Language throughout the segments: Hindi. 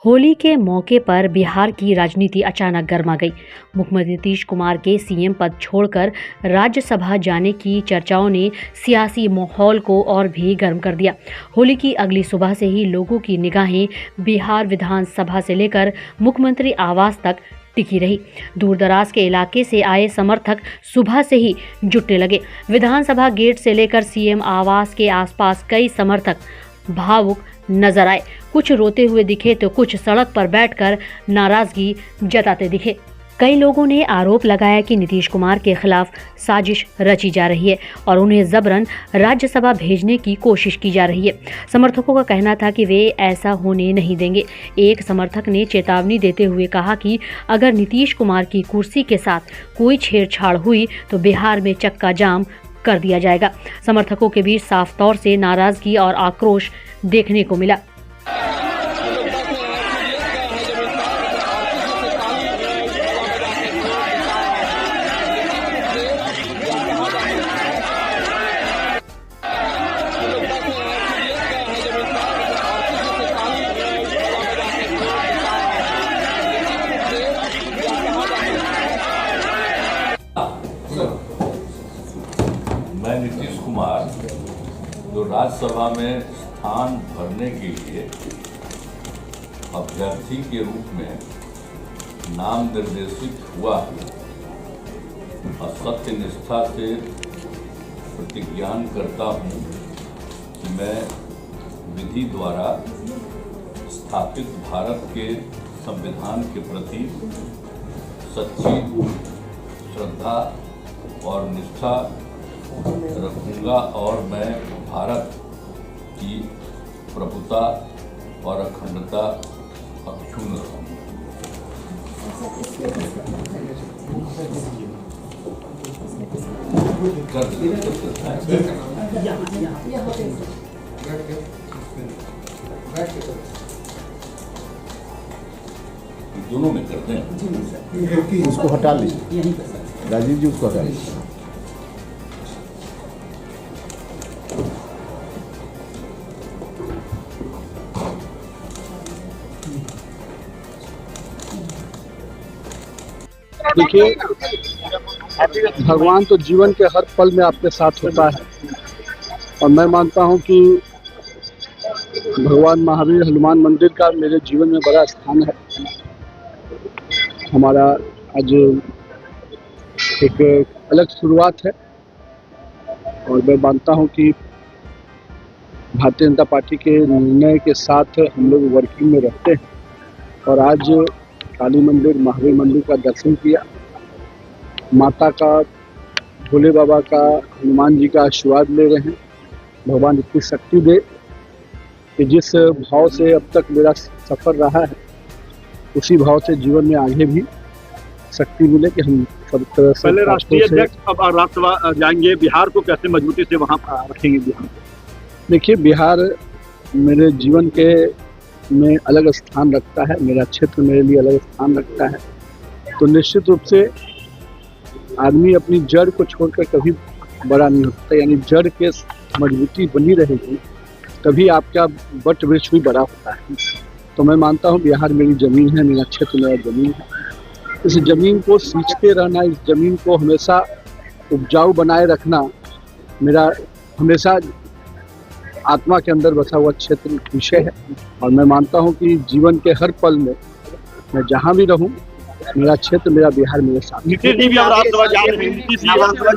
होली के मौके पर बिहार की राजनीति अचानक गर्मा गई। मुख्यमंत्री नीतीश कुमार के सीएम पद छोड़कर राज्यसभा जाने की चर्चाओं ने सियासी माहौल को और भी गर्म कर दिया। होली की अगली सुबह से ही लोगों की निगाहें बिहार विधानसभा से लेकर मुख्यमंत्री आवास तक टिकी रही। दूर दराज के इलाके से आए समर्थक सुबह से ही जुटने लगे। विधानसभा गेट से लेकर सीएम आवास के आसपास कई समर्थक भावुक नजर आए। कुछ रोते हुए दिखे तो कुछ सड़क पर बैठकर नाराजगी जताते दिखे। कई लोगों ने आरोप लगाया कि नीतीश कुमार के खिलाफ साजिश रची जा रही है और उन्हें जबरन राज्यसभा भेजने की कोशिश की जा रही है। समर्थकों का कहना था कि वे ऐसा होने नहीं देंगे। एक समर्थक ने चेतावनी देते हुए कहा कि अगर नीतीश कुमार की कुर्सी के साथ कोई छेड़छाड़ हुई तो बिहार में चक्का जाम कर दिया जाएगा। समर्थकों के बीच साफ तौर से नाराजगी और आक्रोश देखने को मिला। मैं नीतीश कुमार जो राज्यसभा में स्थान भरने के लिए अभ्यर्थी के रूप में नाम निर्देशित हुआ और सत्य निष्ठा से प्रतिज्ञान करता हूँ कि मैं विधि द्वारा स्थापित भारत के संविधान के प्रति सच्ची श्रद्धा और निष्ठा रखूंगा और मैं भारत की प्रभुता और अखंडता अक्षुण्ण रहूंगा। दोनों में करते हैं। उसको हटा लीजिए, राजीव जी उसको हटा लीजिए। देखिए, भगवान तो जीवन के हर पल में आपके साथ होता है और मैं मानता हूं कि भगवान महावीर हनुमान मंदिर का मेरे जीवन में बड़ा स्थान है। हमारा आज एक अलग शुरुआत है और मैं मानता हूं कि भारतीय जनता पार्टी के निर्णय के साथ हम लोग वर्किंग में रहते हैं और आज काली मंदिर महावीर मंदिर का दर्शन किया। माता का, भोले बाबा का, हनुमान जी का आशीर्वाद ले रहे हैं। भगवान इतनी शक्ति दे कि जिस भाव से अब तक मेरा सफर रहा है उसी भाव से जीवन में आगे भी शक्ति मिले कि हम सब तरह से। पहले राष्ट्रीय अध्यक्ष, अब राज्यसभा जाएंगे। बिहार को कैसे मजबूती से वहाँ रखेंगे? बिहार देखिए, बिहार मेरे जीवन के में अलग स्थान रखता है, मेरा क्षेत्र मेरे लिए अलग स्थान रखता है। तो निश्चित रूप से आदमी अपनी जड़ को छोड़कर कभी बड़ा नहीं होता, यानी जड़ के मजबूती बनी रहेगी तभी आपका वट वृक्ष भी बड़ा होता है। तो मैं मानता हूँ बिहार मेरी ज़मीन है, मेरा क्षेत्र मेरा ज़मीन है। इस ज़मीन को सींचते रहना, इस ज़मीन को हमेशा उपजाऊ बनाए रखना मेरा हमेशा आत्मा के अंदर बसा हुआ क्षेत्र विषय है और मैं मानता हूं कि जीवन के हर पल में मैं जहां भी रहूं मेरा क्षेत्र, मेरा बिहार मेरे साथ। नीतीश जी भी अब राज्यसभा जा रहे हैं। नीतीश कुमार को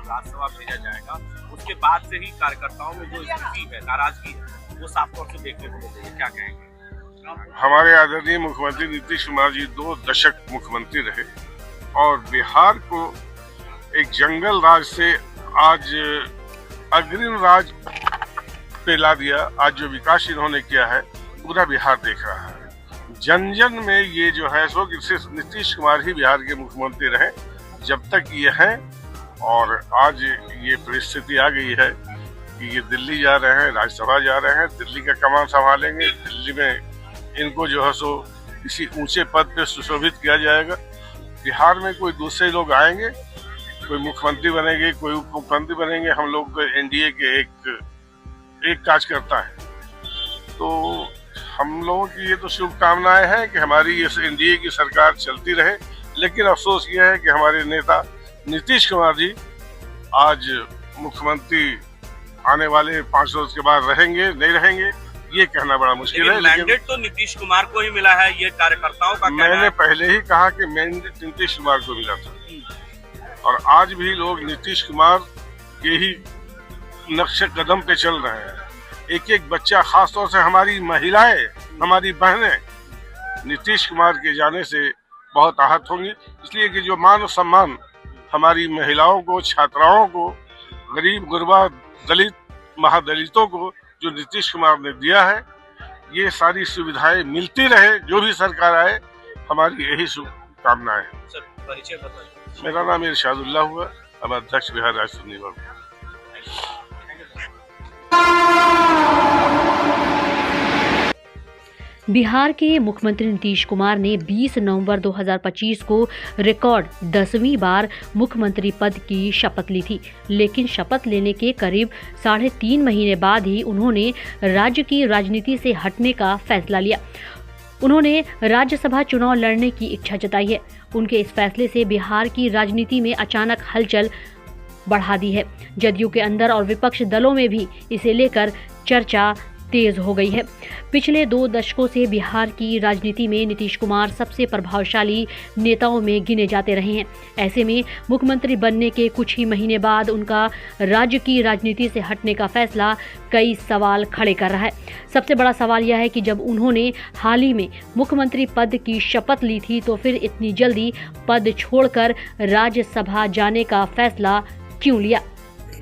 राज्यसभा भेजा जाएगा, उसके बाद से ही कार्यकर्ताओं में जो स्थिति है, नाराजगी है, वो साफ तौर से देखने को मिलती है। क्या कहेंगे? हमारे आदरणीय मुख्यमंत्री नीतीश कुमार जी 2 दशक मुख्यमंत्री रहे और बिहार को एक जंगल राज से आज अग्रिम राज पे ला दिया। आज जो विकास इन्होंने किया है पूरा बिहार देख रहा है। जन जन में ये जो है सो कि सिर्फ नीतीश कुमार ही बिहार के मुख्यमंत्री रहे जब तक ये हैं और आज ये परिस्थिति आ गई है कि ये दिल्ली जा रहे हैं, राज्यसभा जा रहे हैं, दिल्ली का कमान संभालेंगे। दिल्ली में इनको जो है सो किसी ऊंचे पद पे सुशोभित किया जाएगा। बिहार में कोई दूसरे लोग आएंगे, कोई मुख्यमंत्री बनेंगे, कोई उप मुख्यमंत्री बनेंगे। हम लोग एनडीए के एक कार्यकर्ता है तो हम लोगों की ये तो शुभकामनाएं हैं कि हमारी इस एनडीए की सरकार चलती रहे, लेकिन अफसोस ये है कि हमारे नेता नीतीश कुमार जी आज मुख्यमंत्री आने वाले 5 रोज के बाद रहेंगे नहीं रहेंगे ये कहना बड़ा मुश्किल है। मैंडेट तो नीतीश कुमार को ही मिला है, ये कार्यकर्ताओं का कहना है। मैंने पहले ही कहा कि मैंडेट नीतीश कुमार को मिला था और आज भी लोग नीतीश कुमार के ही नक्शे कदम पे चल रहे हैं। एक एक बच्चा, खासतौर से हमारी महिलाएं, हमारी बहनें नीतीश कुमार के जाने से बहुत आहत होंगी, इसलिए कि जो मान और सम्मान हमारी महिलाओं को, छात्राओं को, गरीब गुरबा, दलित, महादलितों को जो नीतीश कुमार ने दिया है, ये सारी सुविधाएं मिलती रहे, जो भी सरकार आए, हमारी यही शुभकामनाएं हैं। सर, परिचय बताइए। मेरा नाम इरशादुल्लाह हुआ, मैं अध्यक्ष बिहार राष्ट्र निवर्ग। बिहार के मुख्यमंत्री नीतीश कुमार ने 20 नवंबर 2025 को रिकॉर्ड 10वीं बार मुख्यमंत्री पद की शपथ ली थी, लेकिन शपथ लेने के करीब 3.5 महीने बाद ही उन्होंने राज्य की राजनीति से हटने का फैसला लिया। उन्होंने राज्यसभा चुनाव लड़ने की इच्छा जताई है। उनके इस फैसले से बिहार की राजनीति में अचानक हलचल बढ़ा दी है। जदयू के अंदर और विपक्ष दलों में भी इसे लेकर चर्चा तेज हो गई है। पिछले 2 दशकों से बिहार की राजनीति में नीतीश कुमार सबसे प्रभावशाली नेताओं में गिने जाते रहे हैं। ऐसे में मुख्यमंत्री बनने के कुछ ही महीने बाद उनका राज्य की राजनीति से हटने का फैसला कई सवाल खड़े कर रहा है। सबसे बड़ा सवाल यह है कि जब उन्होंने हाल ही में मुख्यमंत्री पद की शपथ ली थी तो फिर इतनी जल्दी पद छोड़कर राज्यसभा जाने का फैसला क्यों लिया।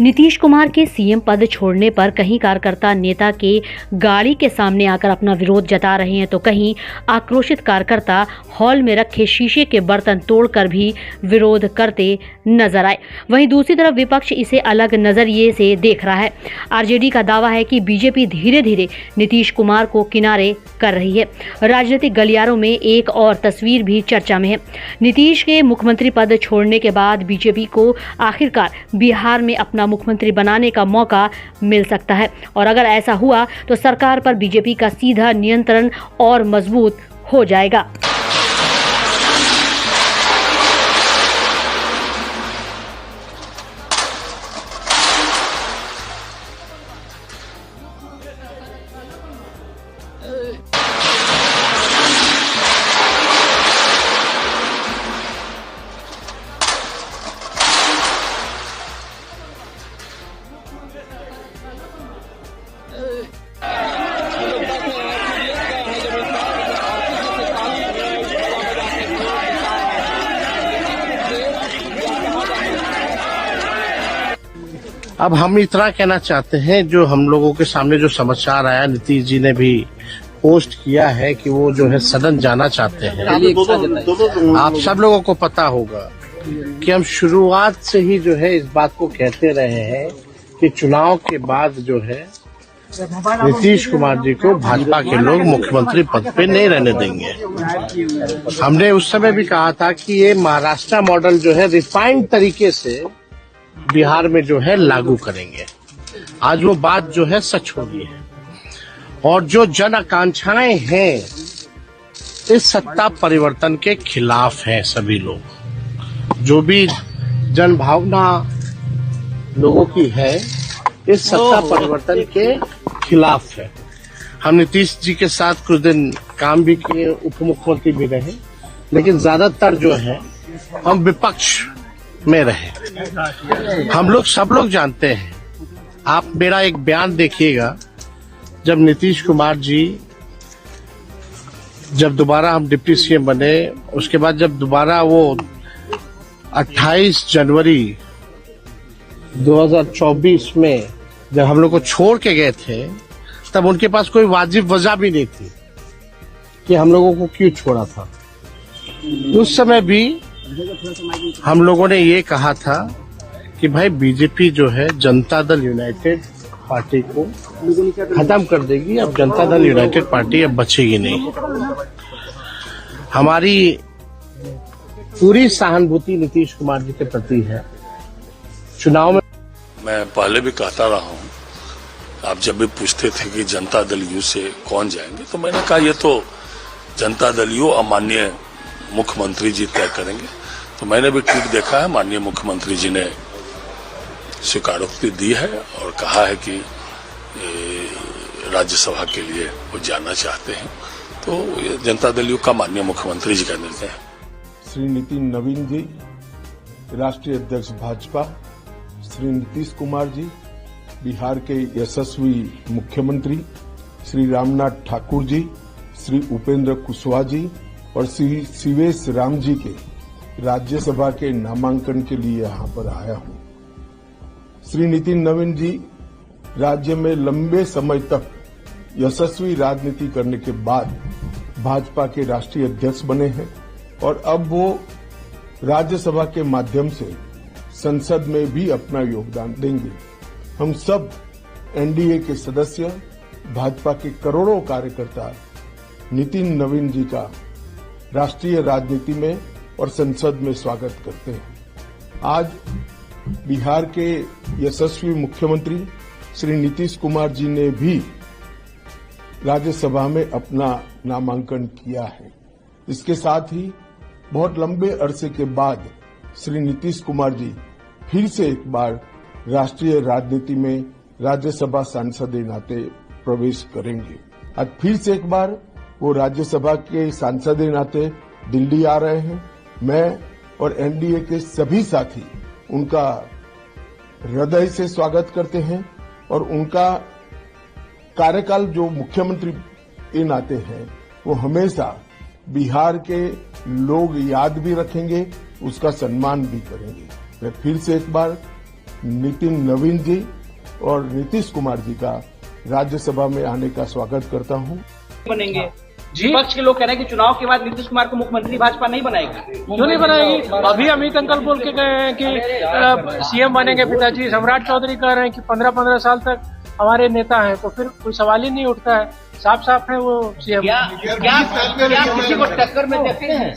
नीतीश कुमार के सीएम पद छोड़ने पर कहीं कार्यकर्ता नेता के गाड़ी के सामने आकर अपना विरोध जता रहे हैं, तो कहीं आक्रोशित कार्यकर्ता हॉल में रखे शीशे के बर्तन तोड़कर भी विरोध करते नजर आए। वहीं दूसरी तरफ विपक्ष इसे अलग नजरिए से देख रहा है। आरजेडी का दावा है कि बीजेपी धीरे धीरे नीतीश कुमार को किनारे कर रही है। राजनीतिक गलियारों में एक और तस्वीर भी चर्चा में है। नीतीश के मुख्यमंत्री पद छोड़ने के बाद बीजेपी को आखिरकार बिहार में अपना मुख्यमंत्री बनाने का मौका मिल सकता है, और अगर ऐसा हुआ तो सरकार पर बीजेपी का सीधा नियंत्रण और मजबूत हो जाएगा। अब हम इतना कहना चाहते हैं, जो हम लोगों के सामने जो समाचार आया, नीतीश जी ने भी पोस्ट किया है कि वो जो है सदन जाना चाहते हैं। आप सब लोगों को पता होगा कि हम शुरुआत से ही जो है इस बात को कहते रहे हैं कि चुनाव के बाद जो है नीतीश कुमार जी को भाजपा के लोग मुख्यमंत्री पद पे नहीं रहने देंगे। हमने उस समय भी कहा था कि ये महाराष्ट्र मॉडल जो है रिफाइंड तरीके से बिहार में जो है लागू करेंगे। आज वो बात जो है सच हो गई है, और जो जन आकांक्षाएं हैं इस सत्ता परिवर्तन के खिलाफ हैं। सभी लोग, जो भी जन भावना लोगों की है, इस सत्ता परिवर्तन के खिलाफ है। हम नीतीश जी के साथ कुछ दिन काम भी किए, उप मुख्यमंत्री भी रहे, लेकिन ज्यादातर जो है हम विपक्ष में रहे। हम लोग सब लोग जानते हैं। आप मेरा एक बयान देखिएगा, जब नीतीश कुमार जी जब दोबारा हम डिप्टी सीएम बने, उसके बाद जब दोबारा वो 28 जनवरी 2024 में जब हम लोग को छोड़ के गए थे, तब उनके पास कोई वाजिब वजह भी नहीं थी कि हम लोगों को क्यों छोड़ा था। उस समय भी हम लोगों ने ये कहा था कि भाई बीजेपी जो है जनता दल यूनाइटेड पार्टी को खत्म कर देगी, अब जनता दल यूनाइटेड पार्टी अब बचेगी नहीं। हमारी पूरी सहानुभूति नीतीश कुमार जी के प्रति है। चुनाव में मैं पहले भी कहता रहा हूं, आप जब भी पूछते थे कि जनता दल यू से कौन जाएंगे, तो मैंने कहा ये तो जनता दल यू और माननीय मुख्यमंत्री जी तय करेंगे। तो मैंने भी ट्वीट देखा है, माननीय मुख्यमंत्री जी ने स्वीकारोक्ति दी है और कहा है कि राज्यसभा के लिए वो जाना चाहते हैं। तो ये जनता दल यू का माननीय मुख्यमंत्री जी का निर्णय है। श्री नितिन नवीन जी, राष्ट्रीय अध्यक्ष भाजपा, श्री नीतीश कुमार जी, बिहार के यशस्वी मुख्यमंत्री, श्री रामनाथ ठाकुर जी, श्री उपेंद्र कुशवाहा जी और श्री शिवेश राम जी के राज्यसभा के नामांकन के लिए यहां पर आया हूं। श्री नितिन नवीन जी राज्य में लंबे समय तक यशस्वी राजनीति करने के बाद भाजपा के राष्ट्रीय अध्यक्ष बने हैं और अब वो राज्यसभा के माध्यम से संसद में भी अपना योगदान देंगे। हम सब एनडीए के सदस्य, भाजपा के करोड़ों कार्यकर्ता नितिन नवीन जी का राष्ट्रीय राजनीति में और संसद में स्वागत करते हैं। आज बिहार के यशस्वी मुख्यमंत्री श्री नीतीश कुमार जी ने भी राज्यसभा में अपना नामांकन किया है। इसके साथ ही बहुत लंबे अरसे के बाद श्री नीतीश कुमार जी फिर से एक बार राष्ट्रीय राजनीति में राज्यसभा सांसद के नाते प्रवेश करेंगे। आज फिर से एक बार वो राज्यसभा के सांसद के नाते दिल्ली आ रहे हैं। मैं और एनडीए के सभी साथी उनका हृदय से स्वागत करते हैं और उनका कार्यकाल जो मुख्यमंत्री के नाते हैं वो हमेशा बिहार के लोग याद भी रखेंगे, उसका सम्मान भी करेंगे। मैं फिर से एक बार नितिन नवीन जी और नीतीश कुमार जी का राज्यसभा में आने का स्वागत करता हूं। बनेंगे जी, विपक्ष के लोग कह रहे हैं कि चुनाव के बाद नीतीश कुमार को मुख्यमंत्री भाजपा नहीं बनाएगी। क्यों नहीं बनाएगी? अभी अमित अंकल बोल के गए हैं कि सीएम बनेंगे पिताजी। सम्राट चौधरी कह रहे हैं कि 15-15 साल तक हमारे नेता हैं, तो फिर कोई सवाल ही नहीं उठता है। साफ साफ है वो सीएम। क्या किसी को टक्कर में देखते हैं?